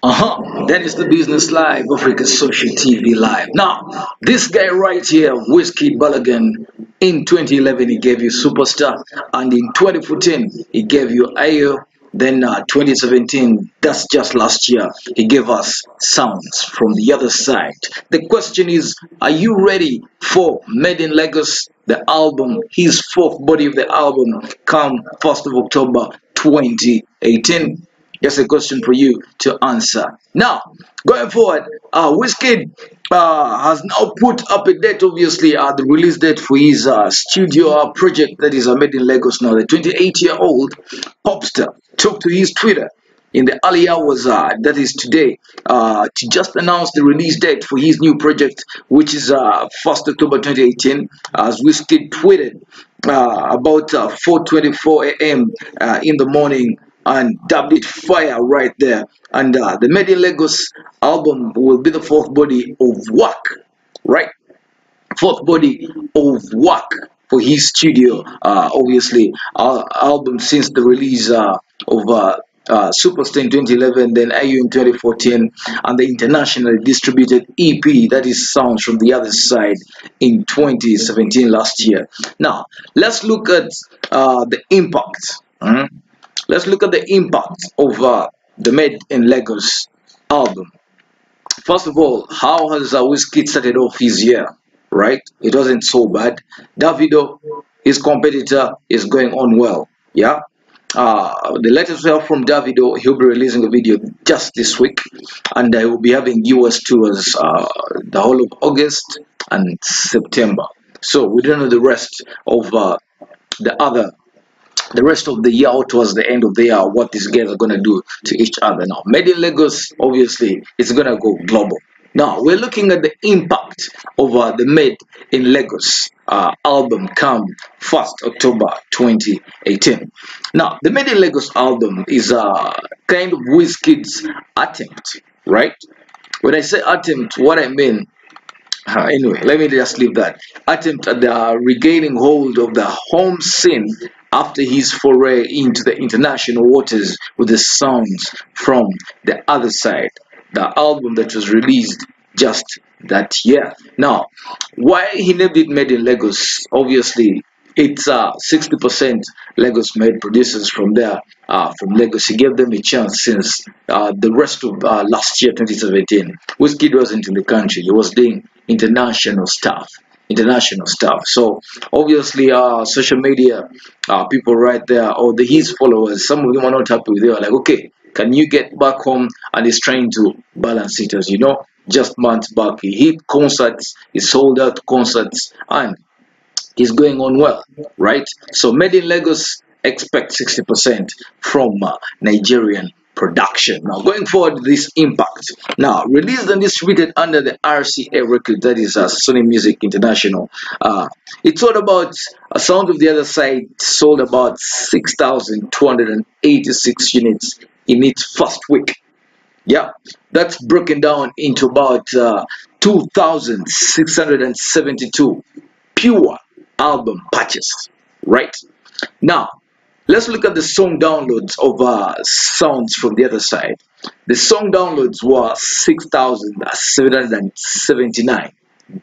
That is the Business Live, Africa Social TV Live. Now, this guy right here, WIZKID Balagan, in 2011 he gave you Superstar, and in 2014 he gave you Ayo. Then 2017, that's just last year, he gave us Sounds from the Other Side. The question is, are you ready for Made in Lagos, the album, his fourth body of the album, come 1st of October 2018? That's a question for you to answer. Now, going forward, WIZKID has now put up a date, obviously, the release date for his studio project that is made in Lagos now. The 28-year-old popstar took to his Twitter in the early hours, that is today, to just announce the release date for his new project, which is 1st October 2018, as WIZKID tweeted about 4:24 a.m. In the morning, and dubbed it fire right there. And the Made in Lagos album will be the fourth body of work, right? Fourth body of work for his studio, obviously, album since the release of Superstar in 2011, then AU in 2014, and the internationally distributed EP, that is Sounds from the Other Side, in 2017, last year. Now, let's look at the impact. Let's look at the impact of the Made in Lagos album. First of all, how has WIZKID started off his year? Right? It wasn't so bad. DAVIDO, his competitor, is going on well. Yeah. The latest help from DAVIDO, he'll be releasing a video just this week, and I will be having US tours the whole of August and September. So we don't know the rest of the rest of the year or towards the end of the year what these guys are going to do to each other. Now, Made in Lagos, obviously, it's going to go global. Now, we're looking at the impact of the Made in Lagos album come 1st October 2018. Now, the Made in Lagos album is kind of WIZKID's attempt, right? When I say attempt, what I mean, anyway, let me just leave that. Attempt at the regaining hold of the home scene after his foray into the international waters with the Sounds from the Other Side, the album that was released just that year. Now, why he named it Made in Lagos? Obviously, it's 60% Lagos made producers from there, from Lagos. He gave them a chance since the rest of last year, 2017. WIZKID wasn't in the country, he was doing international stuff. So obviously, social media people right there, or his followers, some of them are not happy with it. They are like, okay, can you get back home? And he's trying to balance it, as you know. Just months back, he hit concerts, he sold out concerts, and he's going on well, right? So Made in Lagos, expect 60% from Nigerian production. Now, going forward, this impact. Now, released and distributed under the RCA record, that is Sony Music International. It sold about Sound of the Other Side sold about 6,286 units in its first week. Yeah, that's broken down into about 2,672 pure album purchase, right? Now, let's look at the song downloads of Sounds from the Other Side. The song downloads were 6,779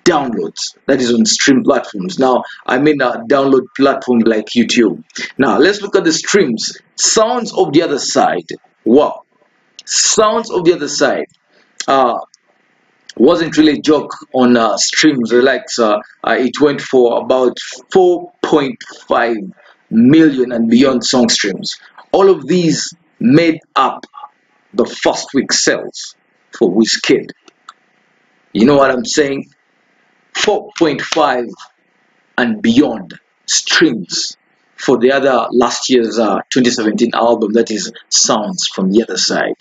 downloads. That is on stream platforms. Now, I mean download platforms like YouTube. Now, let's look at the streams. Sounds of the Other Side. Wow. Sounds of the Other Side wasn't really a joke on streams. It went for about 4.5 million and beyond song streams. All of these made up the first week sales for WIZKID. You know what I'm saying? 4.5 and beyond streams for the other last year's 2017 album, that is Sounds from the Other Side.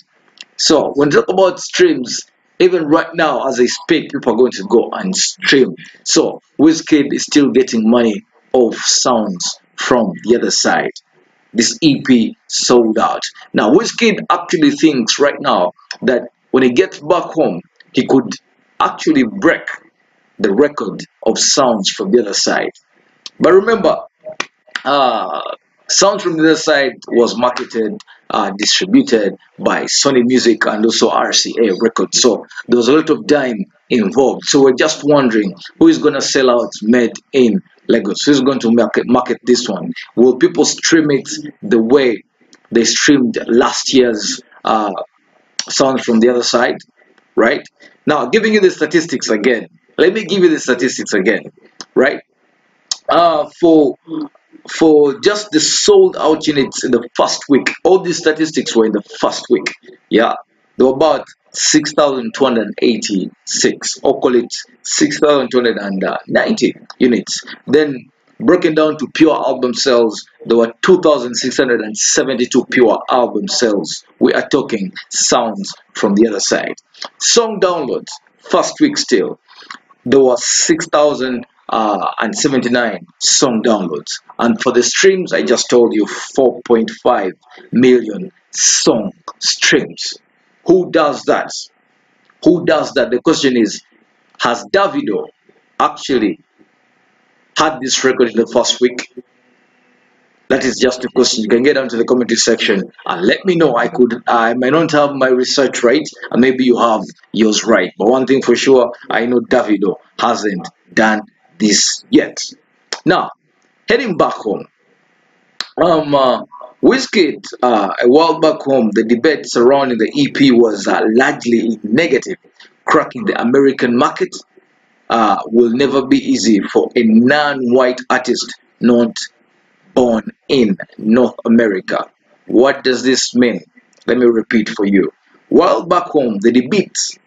So when we talk about streams, even right now as I speak, people are going to go and stream. So WIZKID is still getting money of Sounds from the Other Side. This EP sold out. Now, WIZKID actually thinks right now that when he gets back home, he could actually break the record of Sounds from the Other Side. But remember, Sound from the Other Side was marketed, distributed by Sony Music and also RCA Records. So there was a lot of dime involved. So we're just wondering who is going to sell out Made in Lagos? Who's going to market this one? Will people stream it the way they streamed last year's Sound from the Other Side? Right? Now, giving you the statistics again. Let me give you the statistics again. Right? For just the sold out units in the first week, all these statistics were in the first week. Yeah, there were about 6,286, or call it 6,290 units. Then broken down to pure album sales, there were 2,672 pure album sales. We are talking Sounds from the Other Side. Song downloads, first week still, there was 6,079 song downloads, and for the streams I just told you, 4.5 million song streams. Who does that? Who does that? The question is, has Davido actually had this record in the first week? That is just a question. You can get down to the commentary section and let me know. I might not have my research right, and maybe you have yours right. But one thing for sure, I know Davido hasn't done this yet. Now, heading back home, WIZKID, a while back home, the debate surrounding the EP was largely negative. Cracking the American market will never be easy for a non-white artist not born in North America. What does this mean? Let me repeat for you. While back home, the debates,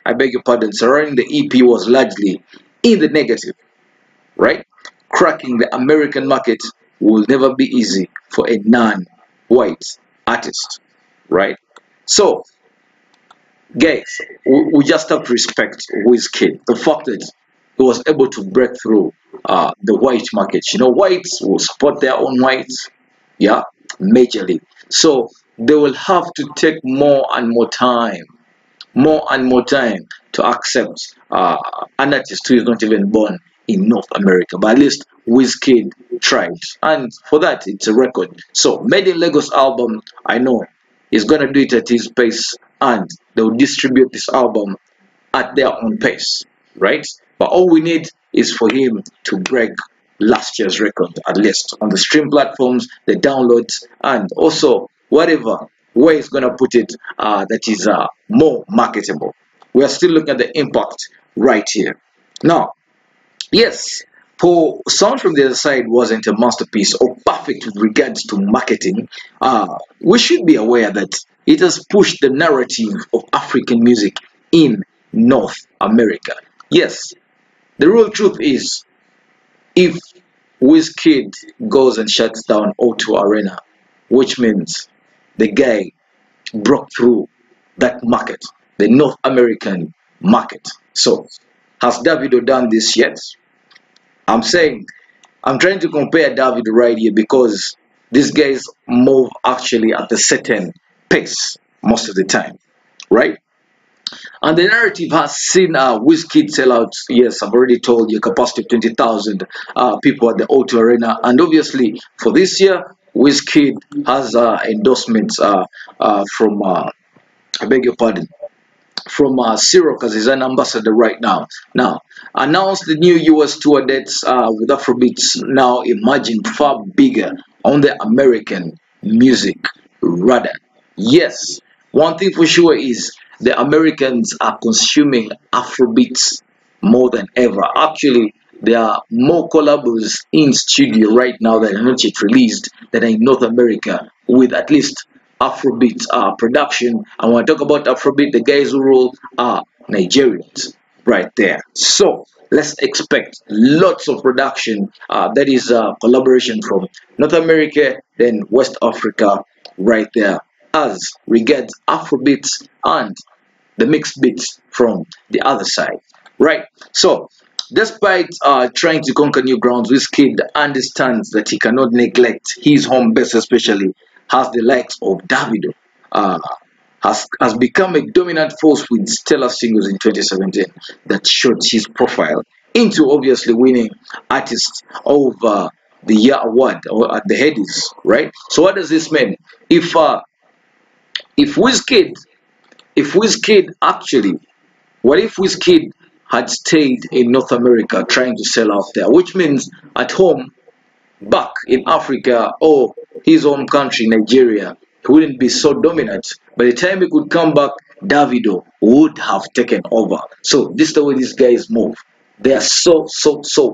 I beg your pardon, surrounding the EP was largely in the negative, right? Cracking the American market will never be easy for a non-white artist, right? So, guys, we just have to respect WIZKID. The fact that he was able to break through the white market. You know, whites will support their own whites, yeah, majorly. So they will have to take more and more time, to accept an artist who is not even born in North America. But at least WIZKID tried, and for that, it's a record. So, Made in Lagos album, I know he's gonna do it at his pace, and they'll distribute this album at their own pace, right? But all we need is for him to break last year's record, at least on the stream platforms, the downloads, and also whatever where he's gonna put it that is more marketable. We are still looking at the impact right here. Now, yes, for Sound from the Other Side wasn't a masterpiece or perfect with regards to marketing. We should be aware that it has pushed the narrative of African music in North America. Yes, the real truth is, if WIZKID goes and shuts down O2 Arena, which means the guy broke through that market, the North American market. So, has Davido done this yet? I'm trying to compare Davido right here because these guys move actually at a certain pace most of the time, right? And the narrative has seen WIZKID sellouts. Yes, I've already told you, capacity of 20,000 people at the O2 Arena. And obviously, for this year, WIZKID has endorsements from, I beg your pardon, from Ciro, because he's an ambassador right now. Now, announced the new US tour dates with Afrobeats now emerging far bigger on the American music radar. Yes, one thing for sure is the Americans are consuming Afrobeats more than ever. Actually, there are more collabos in studio right now that are not yet released that are in North America with at least Afrobeat production. And when I talk about Afrobeat, the guys who rule are Nigerians right there. So let's expect lots of production that is collaboration from North America, then West Africa right there, as regards Afrobeats and the mixed beats from the other side, right? So despite trying to conquer new grounds, WIZKID understands that he cannot neglect his home base, especially as the likes of Davido has become a dominant force with stellar singles in 2017 that showed his profile into obviously winning artist of the year award or at the Headies, right? So what does this mean? If WIZKID, if WIZKID actually, what if WIZKID had stayed in North America trying to sell out there, which means at home back in Africa or his home country, Nigeria, he wouldn't be so dominant. By the time he could come back, Davido would have taken over. So this is the way these guys move. They are so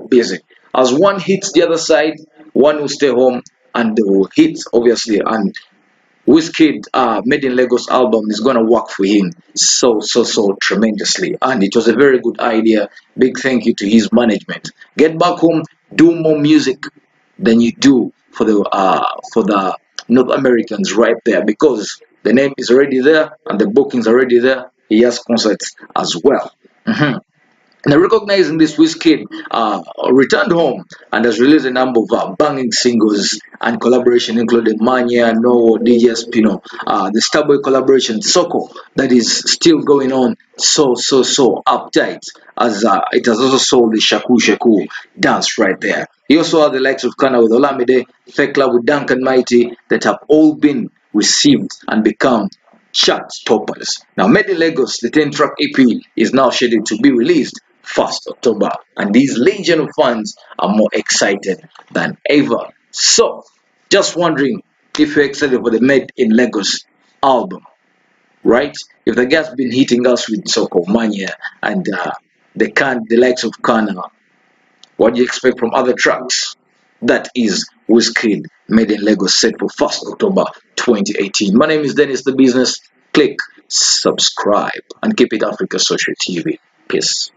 busy. As one hits the other side, one will stay home and they will hit obviously. And WIZKID Made in Lagos album is gonna work for him so tremendously, and it was a very good idea. Big thank you to his management. Get back home, do more music than you do for the North Americans right there, because the name is already there and the bookings already there. He has concerts as well. Mhm. Now, recognizing this, WizKid returned home and has released a number of banging singles and collaboration, including Mania, No, DJ Spino, the Starboy collaboration, Soko, that is still going on so uptight, as it has also sold the Shaku Shaku dance right there. He also had the likes of Kana with Olamide, Fake Love with Duncan Mighty, that have all been received and become chart toppers. Now, Made in Lagos, the 10-track EP, is now scheduled to be released 1st October, and these legion of fans are more excited than ever. So, just wondering if you're excited for the Made in Lagos album, right? If the guy's been hitting us with Soko Mania and the likes of Kana, what do you expect from other tracks? That is WIZKID Made in Lagos, set for 1st October 2018. My name is Dennis the Business. Click subscribe and keep it Africa Social TV. Peace.